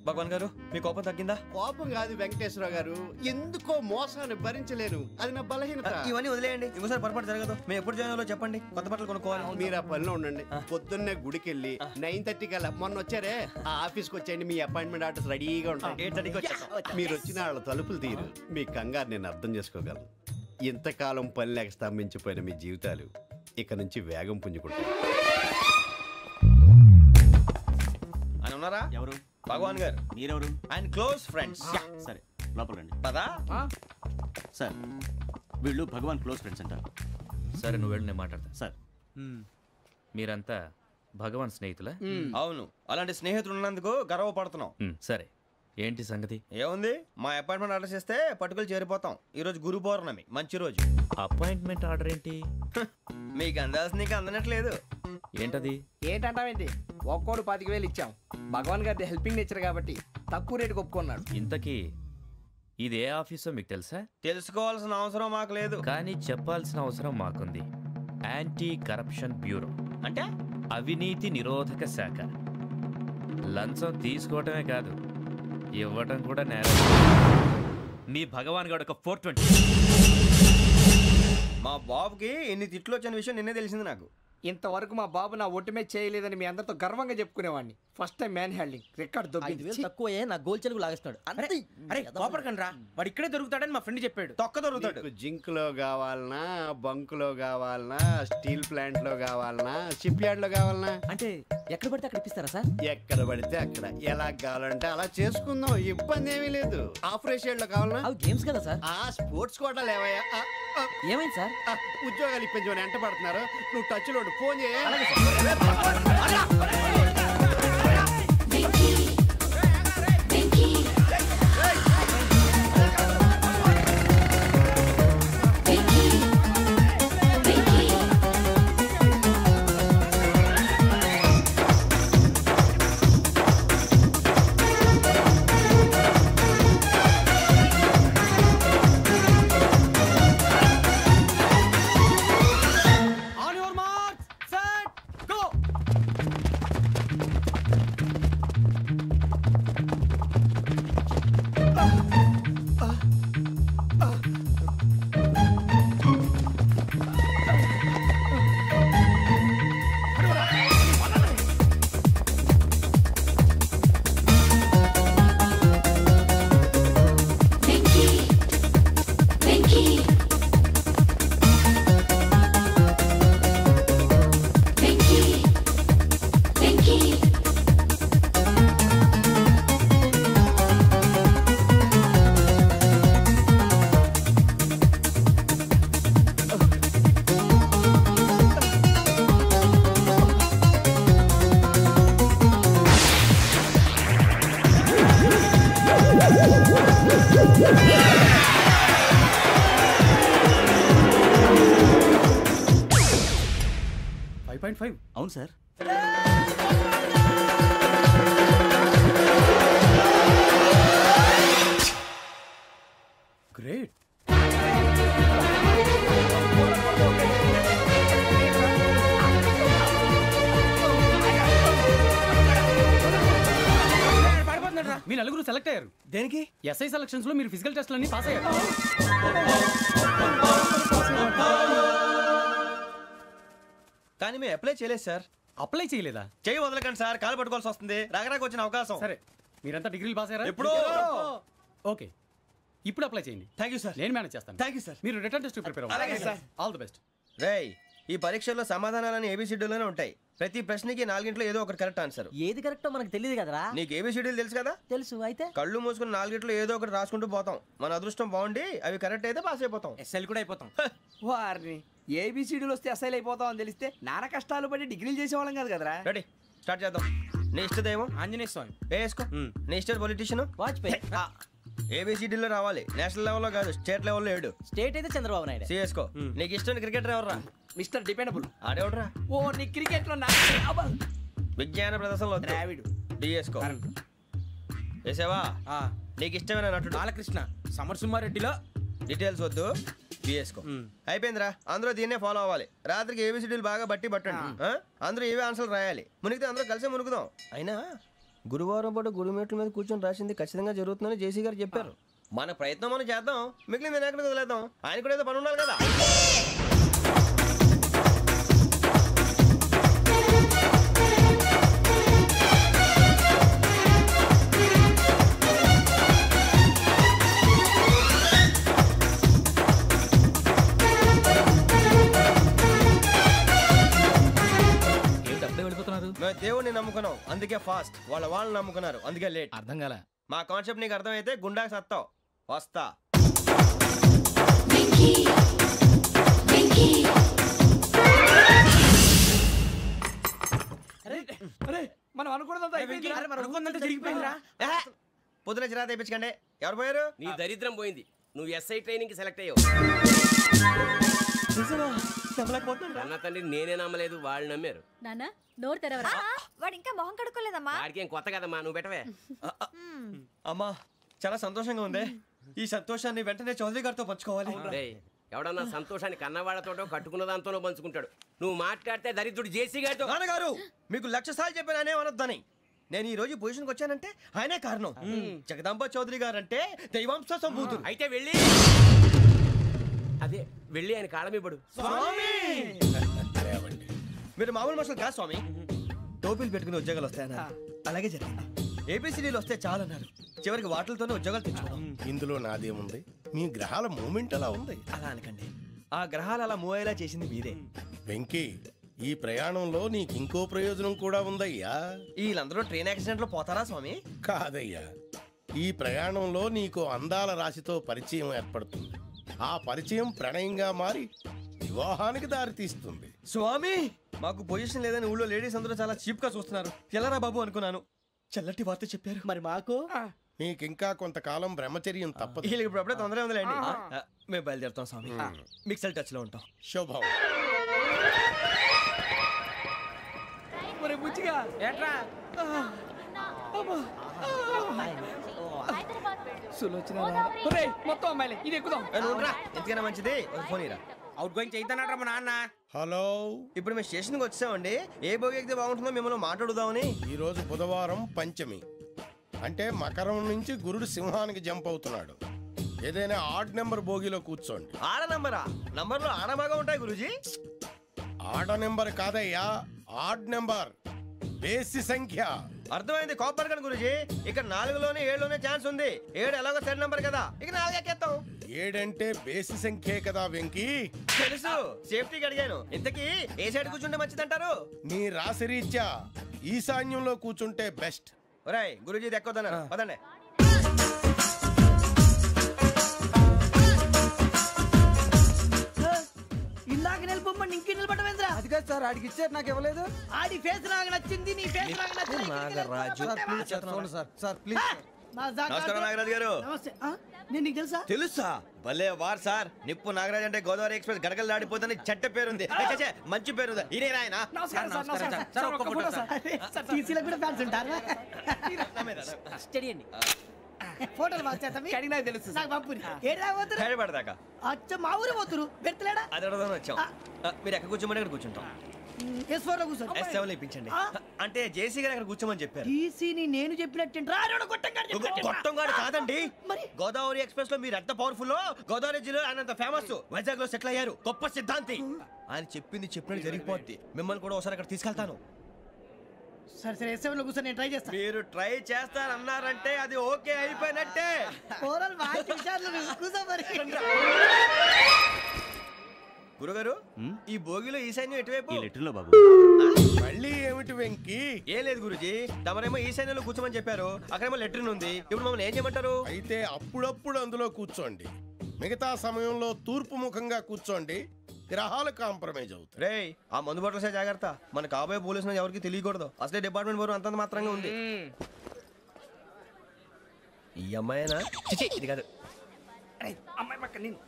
భగవాన్ గారు మీ కోపం తగ్గిందా? కోపం కాదు వెంకటేశ్వర గారు, ఎందుకో మోసాన్ని భరించలేను. అది నా బలహీనత. ఇవన్నీ వదిలేయండి. ఇంకోసారి పొరపాటు జరగదు. మేము ఎప్పుడు జాయిన్ అవ్వాలో చెప్పండి. కొత్త బట్టలు కొనుక్కోవాలి. మీరు ఆ పనిలో ఉండండి. పొద్దున్నే గుడికి వెళ్ళి 9:30 కల్లా, మొన్న వచ్చారే ఆ ఆఫీస్కి వచ్చేయండి. మీ అపాయింట్మెంట్ ఆర్డర్స్ రెడీగా ఉంటాయి. 8:30కి వచ్చేస్తాం. మీరు వచ్చిన వాళ్ళ తలుపులు తీరు. మీ కంగారు నేను అర్థం చేసుకోగలను. ఇంతకాలం పని లేక స్తంభించిపోయిన మీ జీవితాలు ఇక నుంచి వేగం పుంజుకుంటాయి. ఆయన ఉన్నారా? ఎవరు? భగవాన్ గారు. మీరెవరు? ఆయన క్లోజ్ ఫ్రెండ్స్. సరే లోపల రండి. పదా సార్ వీళ్ళు భగవాన్ క్లోజ్ ఫ్రెండ్స్ అంటారు. సరే నువ్వు వెళ్ళి నేను మాట్లాడతా. సార్ మీరంతా భగవాన్ స్నేహితులా? అవును, అలాంటి స్నేహితులు ఉన్నందుకు గర్వపడుతున్నాం. సరే ఏంటి సంగతి? ఏముంది, మా అపాయింట్మెంట్ ఆర్డర్ చేస్తే పట్టుకులు చేరిపోతాం. ఈ రోజు గురు పౌర్ణమి, మంచి రోజు. అపాయింట్మెంట్ ఆర్డర్ ఏంటి? మీకు అందాల్సిన నీకు అందనట్లేదు. ఏంటది? ఏంటంటావేంటి? ఒక్కోడు 25,000 ఇచ్చాం. భగవాన్ గారి హెల్పింగ్ నేచర్ కాబట్టి తక్కువ రేటుకి ఒప్పుకున్నాడు. ఇంతకీ ఇది ఏ ఆఫీసో మీకు తెలుసా? తెలుసుకోవాల్సిన అవసరం మాకు లేదు, కానీ చెప్పాల్సిన అవసరం మాకుంది. యాంటీ కరప్షన్ బ్యూరో అంటే అవినీతి నిరోధక శాఖ. లంచం తీసుకోవటమే కాదు, ఇవ్వటం కూడా నేరం. మీ భగవాన్ గారు ఒక 420. మా బాబుకి ఎన్ని తిట్లు వచ్చిన విషయం నిన్నే తెలిసింది నాకు. ఇంతవరకు మా బాబు నా ఒట్టుమే చేయలేదని మీ అందరితో గర్వంగా చెప్పుకునేవాడిని. First time man handing record దొబ్బింది. తక్కువే నా గోల్ చెలుగు లాగేస్తున్నాడు. అరే కోపడకండి రా, వాడు ఇక్కడే దొరుకుతాడని మా ఫ్రెండ్ చెప్పాడు. తొక్క దొరుకుతాడు. జింక్ లో కావాలనా, బంక్ లో కావాలనా, స్టీల్ ప్లాంట్ లో కావాలనా, షిప్ యార్డ్ లో కావాలనా? అంటే ఎక్కడ పడితే అక్కడ ఇప్పిస్తారా సార్? ఎక్కడ పడితే అక్కడ, ఎలా కావాలంటే అలా చేసుకుందాం. ఇబ్బంది ఏమీ లేదు. ఆపరేషన్ లో కావాలనా? అవి గేమ్స్ కదా సార్. ఆ స్పోర్ట్స్ కోటా లేవయ్యా. ఏమైంది సార్? ఉద్యోగాలు ఇప్పించమని ఎంట పడుతున్నారు. నువ్వు టచ్ లో ఫోన్ చేయ. అవును సార్. గ్రేట్. మీ నలుగురు సెలెక్ట్ అయ్యారు. దేనికి? ఎస్ఐ సెలక్షన్స్ లో మీరు ఫిజికల్ టెస్ట్ అన్ని పాస్ అయ్యారు. కానీ మేము అప్లై చేయలేదు సార్. అప్లై చేయలేదా? చేయి వదలకండి సార్, కాలు పట్టుకోవాల్సి వస్తుంది. రాగరాకు వచ్చిన అవకాశం. సరే, మీరంతా డిగ్రీలు పాస్ అయ్యారా? ఎప్పుడో. ఓకే, ఇప్పుడు అప్లై చేయండి. Thank you sir. నేను మేనేజ్ చేస్తాను. Thank you sir. మీరు రిటర్న్ టెస్ట్ ప్రిపేర్ అవ్వండి. అలాగే సార్. All the best. రేయ్, ఈ పరీక్షల్లో సమాధానాలని ఏబిసిడ్యూల్లోనే ఉంటాయి. ప్రతి ప్రశ్నకి 4 ఏదో ఒకటి కరెక్ట్ ఆన్సర్. ఏది కరెక్టో మనకు తెలియదు కదరా. నీకు ఏబిసిడ్యూల్ తెలుసు కదా? తెలుసు. అయితే కళ్ళు మూసుకుని 4 ఏదో ఒకటి రాసుకుంటూ పోతాం. మన అదృష్టం బాగుండి అవి కరెక్ట్ అయితే పాస్ అయిపోతాం. ఎస్ఎల్ కూడా అయిపోతాం. వారిని ఏబిసిడీలు వస్తే అసైల్ అయిపోతాం అని తెలిస్తే నాన్న కష్టాలు పడి డిగ్రీలు చేసేవాళ్ళం కాదు కదరా. రెడీ, స్టార్ట్ చేద్దాం. నీ ఇష్టదేమో ఆంజనేయ స్వామి. వేసుకో. నీ ఇష్ట పొలిటీషియన్ వాజ్పేయి. ఏబిసిడీలో రావాలి. నేషనల్ లెవెల్లో కాదు, స్టేట్ లెవెల్లో 7. స్టేట్ అయితే చంద్రబాబు నాయుడు. సిఎస్కో. నీకు ఇష్టం క్రికెటర్ ఎవర్రా? Mister dependable. ఆడేవడరా? ఓ నీ క్రికెట్ లో విజ్ఞాన ప్రదర్శనలో ద్రావిడు. డిఎస్కో. వేసావా? నీకు ఇష్టమైన నటుడు? బాలకృష్ణ. సమర్సింహారెడ్డిలో డీటెయిల్స్ వద్దు, బిఎస్కో. అయిపోయిందిరా. అందరూ దీన్నే ఫాలో అవ్వాలి. రాత్రికి ఏబిసిడీలు బాగా బట్టి పట్టండి. అందరూ ఏవే ఆన్సర్లు రాయాలి. మునిగితే అందరూ కలిసి మునుగుదాం. అయినా గురువారం పాటు గురుమేట్ల మీద కూర్చొని రాసింది ఖచ్చితంగా జరుగుతుందని జేసీ గారు చెప్పారు. మన ప్రయత్నం మనం చేద్దాం, మిగిలింది నేను ఎక్కడికి వదిలేద్దాం. ఆయన కూడా ఏదో పని ఉండాలి కదా. మేము దేవుడిని నమ్ముకున్నాం, అందుకే ఫాస్ట్. వాళ్ళు నమ్ముకున్నారు, అందుకే లేట్. అర్థం కాలే. మా కాన్సెప్ట్ నీకు అర్థమైతే గుండా సత్తావు. వస్తా. మనం అనుకున్నదంతా పొద్దున చిరా తెప్పించకండి. ఎవరు పోయారు? నీ దరిద్రం పోయింది. నువ్వు ఎస్ఐ ట్రైనింగ్ కి సెలెక్ట్ అయ్యావు. అన్న తండ్రి నేనే నమ్మలేదు, వాళ్ళు నమ్మారు. నాన్న నోరు తెరవరా. వాడు ఇంకా మొహం కడుక్కోలేదమ్మా. వాడికి ఏం కొత్త కదమ్మా, నువ్వు పెట్టవే. అమ్మా, చాలా సంతోషంగా ఉంది. ఈ సంతోషాన్ని వెంటనే చౌదరి గారితో పంచుకోవాలి. ఎవడన్నా సంతోషాన్ని కన్నవాడతోటో కట్టుకున్న దాంతోనో పంచుకుంటాడు. నువ్వు మాట్లాడితే దరిద్రుడు జేసీ గారితో. నాన్నగారు, మీకు 1,00,000 సార్లు చెప్పాను అనే అనొద్దని. నేను ఈ రోజు పొజిషన్కి వచ్చానంటే ఆయనే కారణం. జగదాంబ చౌదరి గారు అంటే దైవాంశ సంభూతుడు. అయితే వెళ్ళి అదే వెళ్ళి ఆయన కాళ్ళమివ్వడు. మీరు మామూలు మనుషులు కాదు స్వామి. టోపీలు పెట్టుకుని ఉద్యోగాలు వస్తాయన్నారు, అలాగే జరిగింది. ఏబిసిడీలు వస్తే చాలన్నారు, చివరికి వాటిలతోనే ఉద్యోగాలు తెచ్చుకున్నాం. ఇందులో నాదేముంది? మీ గ్రహాల మూమెంట్ అలా ఉంది. అలా అనకండి, ఆ గ్రహాలు అలా మూవ్ అయ్యేలా చేసింది మీరే. వెంకీ, ఈ ప్రయాణంలో నీకు ఇంకో ప్రయోజనం కూడా ఉందయ్యా. వీళ్ళందరూ ట్రైన్ యాక్సిడెంట్ లో పోతారా స్వామి? కాదయ్యా, ఈ ప్రయాణంలో నీకు అందాల రాశితో పరిచయం ఏర్పడుతుంది. ఆ పరిచయం ప్రణయంగా మారి వివాహానికి దారితీస్తుంది. స్వామి, మాకు పొజిషన్ లేదని ఊళ్ళో లేడీస్ అందరూ చాలా చీప్ గా చూస్తున్నారు. ఎలారా బాబు అనుకున్నాను. చల్లటి వార్త చెప్పారు. మరి మాకు నీకింకా కొంతకాలం బ్రహ్మచర్యం తప్పదు. వీళ్ళకి ఇప్పుడు అప్పుడే తొందరగా ఉందిలేండి. మేము బయలుదేరుతాం స్వామి. మిక్సెల్ టచ్ లో ఉంటాం. శుభం. బుచ్చిగా ఏట్రా మొత్తం అమ్మాయిలే, ఇది ఎక్కుదాం. ఎందుకైనా మంచిది ఫోన్ ఇరా. అవుట్ గోయింగ్ చేద్దానట్రా మా నాన్న. హలో, ఇప్పుడు మేము స్టేషన్కి వచ్చామండి. ఏ బోగి ఎక్కితే బాగుంటుందో మిమ్మల్ని మాట్లాడుదామని. ఈరోజు బుధవారం పంచమి, అంటే మకరం నుంచి గురుడు సింహానికి జంప్ అవుతున్నాడు. ఏదైనా ఆడ్ నెంబర్ బోగిలో కూర్చోండి. ఆడ నంబరా? నంబర్లో ఆడ బాగా ఉంటాయి గురూజీ. ఆడ నెంబర్ కాదయ్యా, ఆడ్ నెంబర్, బేసి సంఖ్య. అర్థమైంది. కాపర్ కన్ గురూజీ, ఇక్కడ 4లోనే 7లోనే ఛాన్స్ ఉంది. 7 ఎలాగో సెడ్ నంబర్ కదా, ఇక 4 ఎక్కేస్తాం. 7 అంటే బేసి సంఖ్యే కదా వెంకీ. తెలుసు, సేఫ్టీకి అడిగాను. ఇంతకీ ఏ సైడ్ కూర్చుంటే మంచిదంటారు? నీ రాశి రీత్యా ఈశాన్యంలో కూర్చుంటే బెస్ట్. ఒరేయ్ గురూజీ దెక్కొద్దన్నారు, పదండి. ఇందాక నిలబొమ్మని ఇంకే నిలబడమేంద్రా? అది కాదు సార్, ఆడికి ఇచ్చారు, నాకు ఇవ్వలేదు. ఆడి ఫేస్ నాకు నచ్చింది, నీ ఫేస్ నాకు నచ్చింది. Nagaraju sir please. నమస్కారం నాగరాజు గారు. నమస్తే. నేను నీకు తెలుసా? తెలుసా? భలే వార్ సార్. నిప్పు నాగరాజ్ అంటే గోదావరి ఎక్స్ప్రెస్ గడగలు దాడిపోతుంది చెట్ట పేరుంది. మంచి పేరు. ఇదే ఆయన. ఫోటోలు తెలుసు నాకు పంపుని. పడదాకా అచ్చ మా ఊరు పోతురు పెడతలేడా? అది అడగదామని వచ్చాం. మీరు ఎక్కడ కూర్చోమని అక్కడ కూర్చుంటాం. S4 లో కూర్చో. S7 ఇప్పించండి. అంటే జేసీ గారు అక్కడ కూర్చోమని చెప్పారు. టీసీని నేను చెప్పినట్టు గొట్టంగాడు కాదండి. గోదావరి ఎక్స్ప్రెస్ లో మీరు ఎంత పవర్ఫుల్, గోదావరి జిల్లా ఆయన ఫేమస్. వైజాగ్ లో సెటిల్ అయ్యారు. గొప్ప సిద్ధాంతి. ఆయన చెప్పింది చెప్పినట్టు జరిగిపోద్ది. మిమ్మల్ని కూడా ఒకసారి అక్కడ తీసుకెళ్తాను. సరే సరే S7 లో కూర్చొని నేను ట్రై చేస్తాను. మీరు ట్రై చేస్తారన్నారంటే అది ఓకే అయిపోయినట్టే. గురుగారు ఈ భోగిలో ఈశాన్యం ఎటువైపు? లెటర్లో బాబు. మళ్ళీ ఏమిటి వెంకీ? ఏం లేదు గురుజీ, తమరేమో ఈశాన్యంలో కూర్చోమని చెప్పారు. అక్కడేమో లెటర్ ఉంది. ఇప్పుడు మమ్మల్ని ఏం చేయమంటారు? అయితే అప్పుడప్పుడు అందులో కూర్చోండి. మిగతా సమయంలో తూర్పు ముఖంగా కూర్చోండి. గ్రహాలు కాంప్రమైజ్ అవుతాయి. రే ఆ మందు బట్టలసే జాగ్రత్త. మన కాబోయే పోలీసులు ఎవరికి తెలియకూడదు. అసలే డిపార్ట్మెంట్ బోరు అంతంత మాత్రంగా ఉంది. ఈ అమ్మాయినా? ఇది కాదు. అమ్మాయి పక్క నేను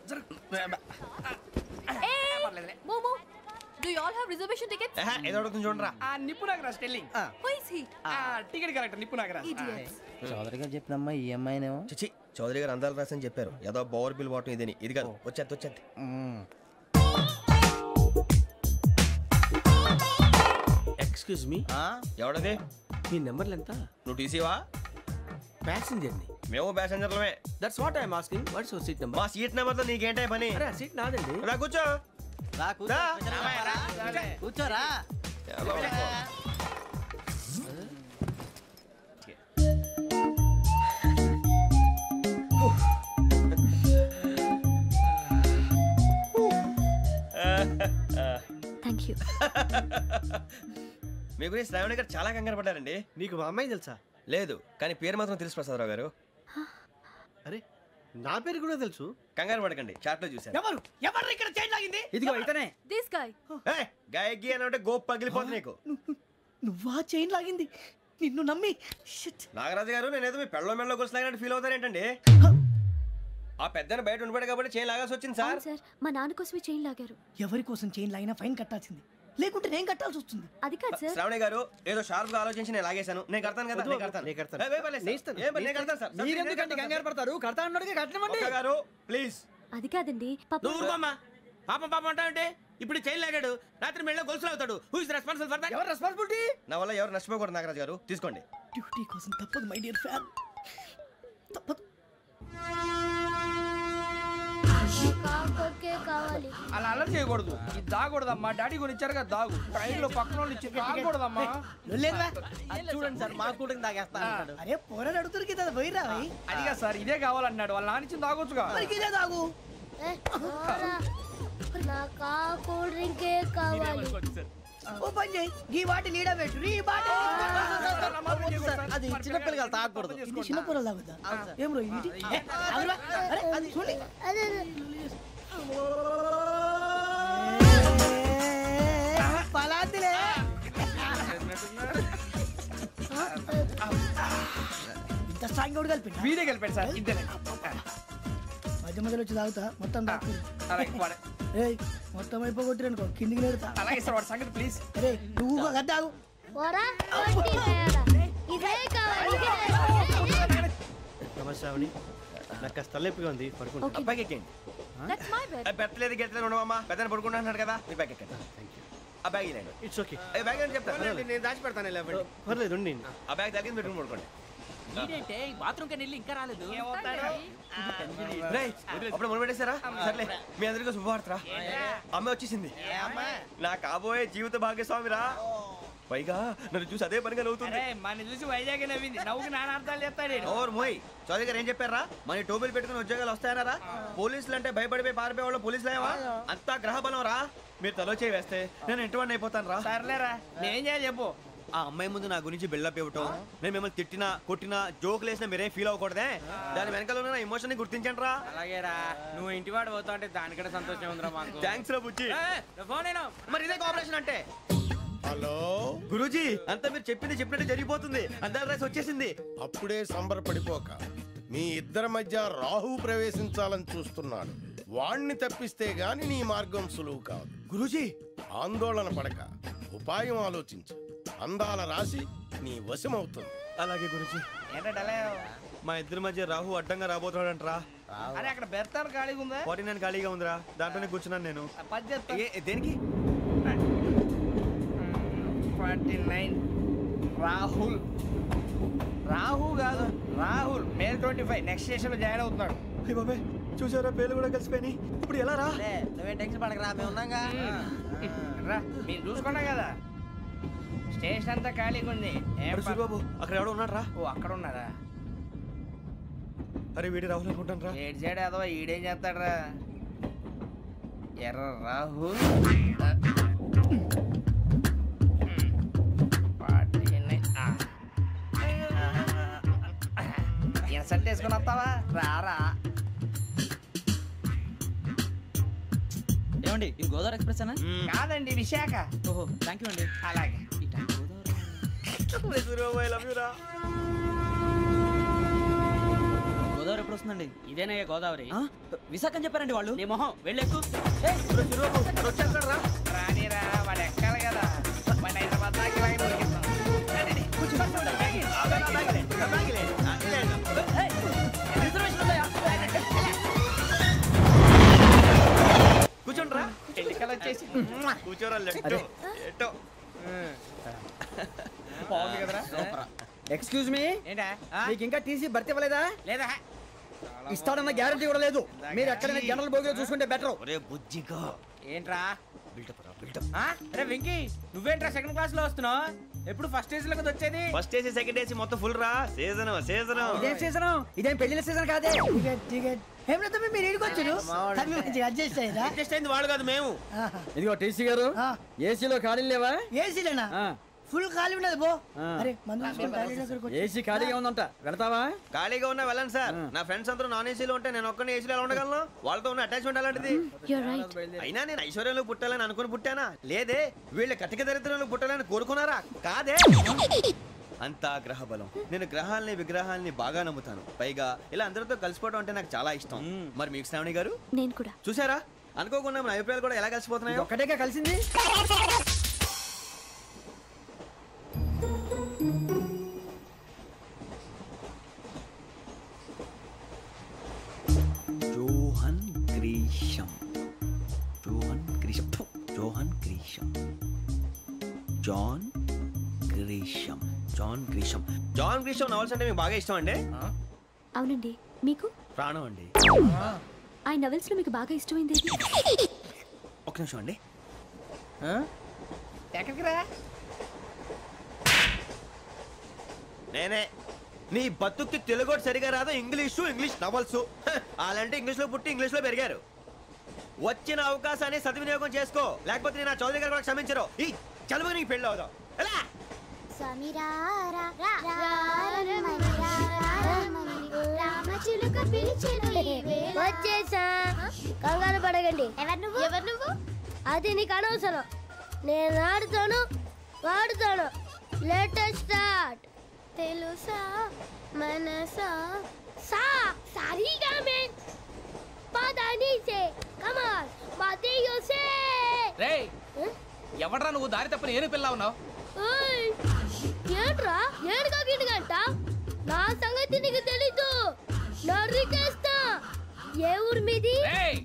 Do you all have reservation tickets? ఏదో అడుగుతుంది చూడరా. నిప్పు Nagaraj telling. Who is he? Ticket correct నిప్పు నాగరాజ్. చౌదరి గారు చెప్పినమ్మా ఈ అమ్మాయినేమో. చిచి చౌదరి గారు అందాలు రాసని చెప్పారు. ఏదో బోర్ బిల్ వాటం ఇదని. ఇది కాదు. వచ్చేది. Excuse me, ఎవడది? మీ నెంబర్లు ఎంత? నువ్వు టీసీవా? ప్యాసింజర్ ని. మేము ప్యాసెంజర్లమే. That's what I'm asking. What's your seat number? మా సీట్ నెంబర్ తో నీకేంటే పని? అరే సీట్ నాదండి. రా కూర్చో. కూర్చోరా. Thank you. మీ గురించి శ్రావణి గారు చాలా కంగారు పడ్డారండి. నీకు మా అమ్మాయి తెలుసా? లేదు, కానీ పేరు మాత్రం తెలుసు ప్రసాదరావు గారు. అరే నా పేరు కూడా తెలుసు. కంగారు పడకండి, చాట్ లో చూసాను. ఎవరు ఇక్కడ చైన్ లాగింది? ఇదిగో ఇతనే. This guy. గాయకి అని అంటే గోప్ పగిలిపోతుంది నీకు. నువ్వా చైన్ లాగింది? నిన్ను నమ్మి. నాగరాజు గారు నేనేదో మీ పెళ్ళ మెళ్ళలో గురిసిలాగినట్టు ఫీల్ అవుతారేంటండి? ఆ పెద్దని బయట ఉండిపోయాడు కాబట్టి చైన్ లాగాల్సి వచ్చింది సార్. సార్ మా నాన్న కోసమే చైన్ లాగారు. ఎవరి కోసం చైన్ లాగినా ఫైన్ కట్టాల్సింది, లేకుంటే నేను కట్టాల్సి వస్తుంది. అది కాదు సార్. శ్రావణి గారు ఏదో షార్ప్ గా ఆలోచించి నేను లాగేశాను. నేను కడతాను కదా. కంగారు పడతారు. కడతా అన్నాడుగా కట్టమండి గారు ప్లీజ్. అది కాదండి పాపం అంటావంటే ఇప్పుడు చైన్ లాగాడు, రాత్రి మెళ్ళ గొలుసులు అవుతాడు. Who is responsible for that? ఎవరు రెస్పాన్సిబిలిటీ? నా వల్ల ఎవరు నష్టపోకూడదు నాగరాజు గారు, తీసుకోండి. డ్యూటీ కోసం తప్పదు మై డియర్ ఫ్యాన్, తప్పదు. అలా అలర్ట్ చేయకూడదు. ఇది దాగకూడదమ్మా. డాడీ కొని ఇచ్చారు కదా దాగు. ట్రైన్ లో పక్కన వాళ్ళు ఇచ్చి దాగకూడదమ్మా. చూడండి సార్ మా కూడా తాగేస్తాను. అరే పోరాడు అడుగుతారు కదా పోయిరా. అదిగా సార్ ఇదే కావాలన్నాడు. వాళ్ళ నానిచ్చింది తాగొచ్చుగా. ఇదే తాగు. కూల్ డ్రింకే కావాలి. ఓ పని చేయి, ఈ బాటి లీడ పెట్టు. ఈ బాటి అది చిన్నపిల్లలు తాగకూడదు. చిన్నపిల్లలు తాగుతా. ఏం రో ఇది? అరే అది చూడండి. పలాతిలే. ఇంత స్ట్రాంగ్ కూడా కలిపి వీడే కలిపాడు సార్. ఇంతేనే మధ్య మధ్యలో వచ్చి తాగుతా. మొత్తం మొత్తం అయిపోగొట్టి అనుకో కిందికి నేడుతా. అలాగే సార్ వాడి సంగతి ప్లీజ్. అరే నువ్వు గద్దాగు. నమస్కారం. నాకు కాస్త తలెప్పిగా ఉంది, పడుకుంటా. అబ్బాయికి ఎక్కండి. పెట్టలేదు గెట్టలేదు ఉండవమ్మా. పెద్దని పడుకుంటున్నాడు కదా, మీ బ్యాగ్ ఎక్కండి. ఆ బ్యాగ్ ఇలాండి. It's okay. బ్యాగ్ అని చెప్తాను, నేను దాచి పెడతాను. పర్లేదు. ఆ బ్యాగ్ తగ్గింది పెట్టుకుని పడుకోండి. బాత్రూమ్ కి వెళ్ళి ఇంకా రాలేదు. అప్పుడు మొదలు పెట్టేశారా? సర్లే మీ అందరికీ శుభవార్తరా. అమ్మ వచ్చేసింది. నా కాబోయే జీవిత భాగ్యస్వామిరా. పైగా నన్ను చూసి అదే పనిగా నవ్వుతుంది. మన చూసి వైజాగ్ నవ్వింది. నవ్వుకి నాన్న అర్థాలు చెప్తాడు. ఓర్ మోయ్ చౌదరి గారు ఏం చెప్పారా? మన టోబీలు పెట్టుకుని ఉద్యోగాలు వస్తాయన్నారా? పోలీసులు అంటే భయపడిపోయి పారిపోయే వాళ్ళు పోలీసులేవా? అంతా గ్రహ బలం రా. మీరు తలో చేయి వేస్తే నేను ఇంటివాడిని అయిపోతాను రా. సర్లేరా, నేనేం చేయాలి చెప్పు. ఆ అమ్మాయి ముందు నా గురించి బిల్డప్ ఇవ్వటం, నేను మిమ్మల్ని తిట్టినా కొట్టినా జోకులు వేసినా మీరేం ఫీల్ అవ్వకూడదే. దాని వెనకాల ఉన్న ఎమోషన్ ని గుర్తించండి రా. అలాగేరా, నువ్వు ఇంటివాడు పోతా అంటే దానికంటే సంతోషం ఉందిరా మాకు. థ్యాంక్స్ రా బుజ్జి. ఫోన్ మరి ఇదే కోఆపరేషన్ అంటే. హలో గురు గురూజీ అంతా మీరు చెప్పింది చెప్పినట్టు జరిగిపోతుంది. అందాల రైస్ వచ్చేసింది. అప్పుడే సంబరపడిపోక. మీ ఇద్దరి మధ్య రాహు ప్రవేశించాలని చూస్తున్నాడు. వాణ్ణి తప్పిస్తే గాని నీ మార్గం సులువు కాదు. గురూజీ ఆందోళన పడక ఉపాయం ఆలోచించు. అందాల రాశి నీ వశమవుతుంది. అలాగే గురూజీ. మా ఇద్దరి మధ్య రాహు అడ్డంగా రాబోతున్నాడంట్రా. అరే అక్కడ బెర్తాను ఖాళీగా ఉందా? 49 ఖాళీగా ఉందిరా, దాంట్లోనే కూర్చున్నాను నేను. దేనికి? 49 రాహుల్. రాహు కాదు రాహుల్. మే 25 నెక్స్ట్ స్టేషన్ లో జాయిన్ అవుతున్నాడు. బాబాయ్ చూసారా, పేర్లు కూడా కలిసిపోయినాయి. ఇప్పుడు ఎలా రా? నువ్వేం టెన్షన్ పడకరా, మేము ఉన్నాగా. రా మీరు చూసుకున్నా కదా, స్టేషన్ అంతా ఖాళీగా ఉంది. బాబు అక్కడ ఎవడో ఉన్నాడు రా. ఓ అక్కడ ఉన్నారా? అరే వీడి రాహుల్ అనుకుంటాను రా. ఏడు చేయడం అదో ఈడేం చేస్తాడరా? ఎర్ర రాహుల్. ఇన్సల్ట్ వేసుకుని వస్తావా? రారా. ఏమండి ఇది గోదావరి ఎక్స్ప్రెస్ అనా? కాదండి విశాఖ. ఓహో థ్యాంక్ యూ అండి. అలాగే. గోదావరి ఎప్పుడు వస్తుందండి? ఇదేనయ్య గోదావరి. విశాఖ అని చెప్పారండి వాళ్ళు. నీ మొహం వెళ్ళెక్కు. రానిరా, వాడు ఎక్కాలి కదా. వాడిని హైదరాబాద్ దాకా ఇలాగే దొరికిస్తాం. కూర్చోండి రా. ఎన్నికలు వచ్చేసి కూర్చోరా. బాగుంది కదరా? ఎక్స్క్యూజ్ మీ, ఏంటా? మీకు ఇంకా టీసీ భర్తీ ఇవ్వలేదా? లేదా ఇస్తాడన్న గ్యారంటీ కూడా లేదు. మీరు ఎక్కడైనా జనరల్ బోగిలో చూసుకుంటే బెటర్. ఒరే బుజ్జిగా ఏంట్రా? అరే వెంకీ, నువ్వేంట్రా సెకండ్ క్లాస్ లో వస్తున్నావు? ఎప్పుడు ఫస్ట్ ఏసీ లోకి వచ్చేది? ఫస్ట్ ఏసీ సెకండ్ ఏసీ మొత్తం ఫుల్ రా. Season season. ఇదేం సీజన్? ఇదేం పెళ్లిన సీజన్ కాదే. మీరు ఇడికొచ్చారు అడ్జస్ట్ అయ్యారా? అడ్జస్ట్ అయింది వాళ్ళు కాదు, మేము. ఇదిగో టీసీ గారు, ఏసీలో ఖాళీలు లేవా? ఏసీలేనా? ఫుల్ ఖాళీ ఉండదు బో. అరే ఏసీ ఖాళీగా ఉందంట, వెళతావా? ఖాళీగా ఉన్నా వెళ్ళండి సార్. నా ఫ్రెండ్స్ అందరూ నాన్ ఏసీలో ఉంటే నేను ఒక్కనే ఏసీలో ఎలా ఉండగలను? వాళ్ళతో ఉన్న అటాచ్మెంట్ అలాంటిది. అయినా నేను ఐశ్వర్యంలో పుట్టాలని అనుకుని పుట్టానా? లేదే. వీళ్ళ కటిక దరిద్రంలో పుట్టాలని కోరుకున్నారా? కాదే. అంతా గ్రహ బలం. నేను గ్రహాలని విగ్రహాలని బాగా నమ్ముతాను. పైగా ఇలా అందరితో కలిసిపోవడం అంటే నాకు చాలా ఇష్టం. మరి మీకు శ్రావణి గారు? నేను కూడా. చూసారా, అనుకోకుండా మన అభిప్రాయాలు కూడా ఎలా కలిసిపోతున్నాయి. ఒక్కటేగా కలిసింది. Johan Grisham. Johan Grisham. Johan Grisham. John Grisham. John Grisham. John Grisham novels అంటే మీకు బాగా ఇష్టం అండి? అవునండి. మీకు? ప్రాణం అండి. ఆ నవెల్స్ లో మీకు బాగా ఇష్టమైంది? ఒక్క నిమిషం అండి. ఎక్కడికి రా? నేనే. నీ బతుక్కి తెలుగు సరిగా రాదు, ఇంగ్లీష్ నవల్స్. అలాంటి ఇంగ్లీష్ లో పుట్టి ఇంగ్లీష్ లో పెరిగారు. వచ్చిన అవకాశాన్ని సద్వినియోగం చేసుకో, లేకపోతే నేను చౌదరి గారు కూడా క్షమించరు. ఈ చదువు నీకు పెళ్ళి అవుదాం. ఎలా? వచ్చేసా, కంగారు పడగండి. ఎవరు నువ్వు? అది నీకు అనవసరం. నేను ఆడుతాను, వాడుతాను. Let start. తెలుసా మనసా సా సారీగా మే పదాని సే కమాన్ బాతియో సే. రేయ్ ఎవడ్రా నువ్వు? దారి తప్పని ఏను పిల్ల ఉన్నావు? ఓయ్ ఏంట్రా ఏడుగా గిడుగంట? నా సంగతి నీకు తెలీదు. నరికేస్తా. ఏ ఊరు మీది? ఏయ్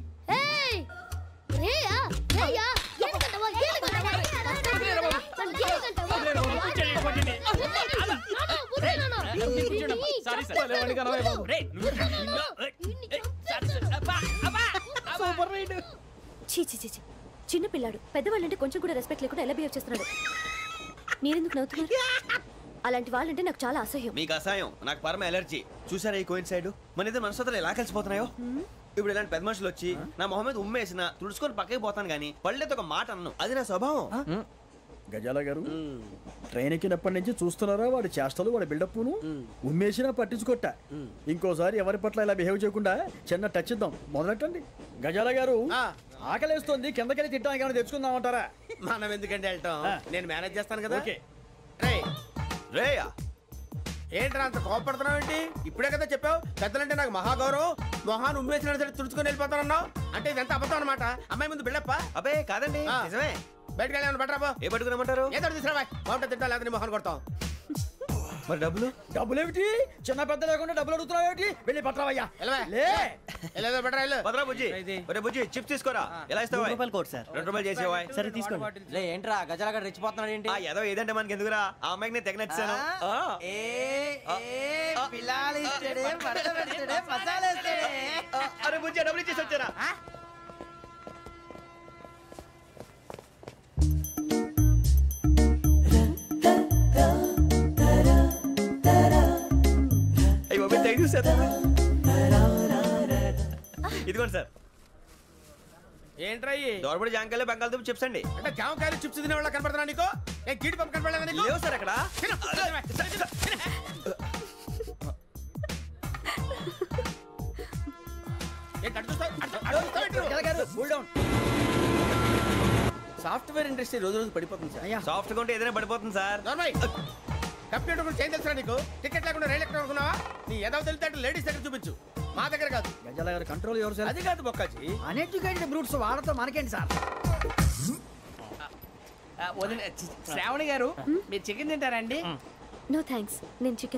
రేయా రేయా ఏడుగంటవా ఏడుగంటవా చిన్న పిల్లాడు. పెద్దవాళ్ళంటే కొంచెం కూడా రెస్పెక్ట్ లేకుండా ఎలా బిహేవ్ చేస్తున్నాడు. మీరెందుకు నవ్వుతున్నారు? అలాంటి వాళ్ళంటే నాకు చాలా అసహ్యం. మీకు అసహ్యం, నాకు పరమ ఎలర్జీ. చూసారా ఈ కోయిన్సైడ్? మన ఇద్దరు మనసుతో ఎలా కలిసిపోతున్నాయో. ఇప్పుడు ఇలాంటి పెద్ద మనుషులు వచ్చి నా మొహం మీద ఉమ్మేసిన తుడుచుకొని పక్కకి పోతాను కానీ పళ్ళేతో ఒక మాట అన్ను. అది నా స్వభావం. గజాల గారు, ట్రైన్ ఎక్కినప్పటి నుంచి చూస్తున్నారా వాడి చేష్టలు, వాడి బిల్డప్ను? ఉమ్మేసినా పట్టించుకోట. ఇంకోసారి ఎవరి పట్ల ఇలా బిహేవ్ చేయకుండా చిన్న టచ్ ఇద్దాం. మొదలెట్టండి. గజాల గారు, ఆకలేస్తోంది, కిందకెళ్ళి తిట్టడానికి ఏమైనా తెచ్చుకుందామంటారా? మనం ఎందుకంటే వెళ్తాం, నేను మేనేజ్ చేస్తాను కదా. రేయా ఏంట్రా అంత కోపడుతున్నావు ఏంటి? ఇప్పుడే కదా చెప్పావు పెద్దలంటే నాకు మహాగౌరవం, మొహాన్ని ఉమ్మేసిన సరే తుడుచుకొని వెళ్ళిపోతానన్నావు. అంటే ఇదంతా అబద్ధం అనమాట. అమ్మాయి ముందు బిల్డప్ప. అబ్బే కాదండి, నిజమే. బయటకు వెళ్ళాను బట్రాబో. ఏ పట్టుకురమ్మంటారు? ఏదో తీసుకురావా, బాగుంటుంది తింటా, లేదా మొహాన్ని కొడతాం. మరి డబ్బులు? డబ్బులు ఏమిటి? చిన్న పెద్ద లేకుండా డబ్బులు అడుగుతున్నావు ఏమిటి? వెళ్ళి పట్టరావయ్యా. బట్రా వెళ్ళు. భద్రా బుజ్జి, ఒరే బుజ్జి చిప్స్ తీసుకోరా. ఎలా ఇస్తావా? Court sir. 2 రూపాయలు చేసేవా? సరే తీసుకోండి. లే ఏంట్రా గజాలగా రెచ్చిపోతున్నాడు ఏంటి? ఏదో ఏదంటే మనకి ఎందుకురా, ఆ అమ్మాయికి నేను తెగ నచ్చాను. అరే బుజ్జి డబ్బులు ఇచ్చేసి వచ్చారా? ఇదిగోండి సార్. ఏంట్రా దోరబడి జాంకాయలు బంగాళదుంప చిప్స్ అండి. అంటే జామకాయలు చిప్స్ తినే వాళ్ళ కనపడుతున్నా నీకు? ఏ గీడి పంపు కనపడలేదా నీకు? లేవు సార్ అక్కడ. సాఫ్ట్వేర్ ఇండస్ట్రీ రోజు రోజు పడిపోతుంది సార్. సాఫ్ట్ గా ఉంటే ఏదైనా పడిపోతుంది సార్. కంప్యూటర్ గురించి ఏం తెలుసా నీకు? టికెట్ లేకుండా రైలు ఎక్కడ అనుకున్నావా? నీ ఏదో తెలితే లేడీస్ దగ్గర చూపించు, మా దగ్గర కాదు. గజాల గారు కంట్రోల్ ఎవరు సార్? అది కాదు బొక్కాజీ. అన్ఎడ్యుకేటెడ్ బ్రూట్స్ వాడతో మనకేంటి సార్? శ్రావణి గారు మీరు చికెన్ తింటారండి? నో థ్యాంక్స్, నేను చికెన్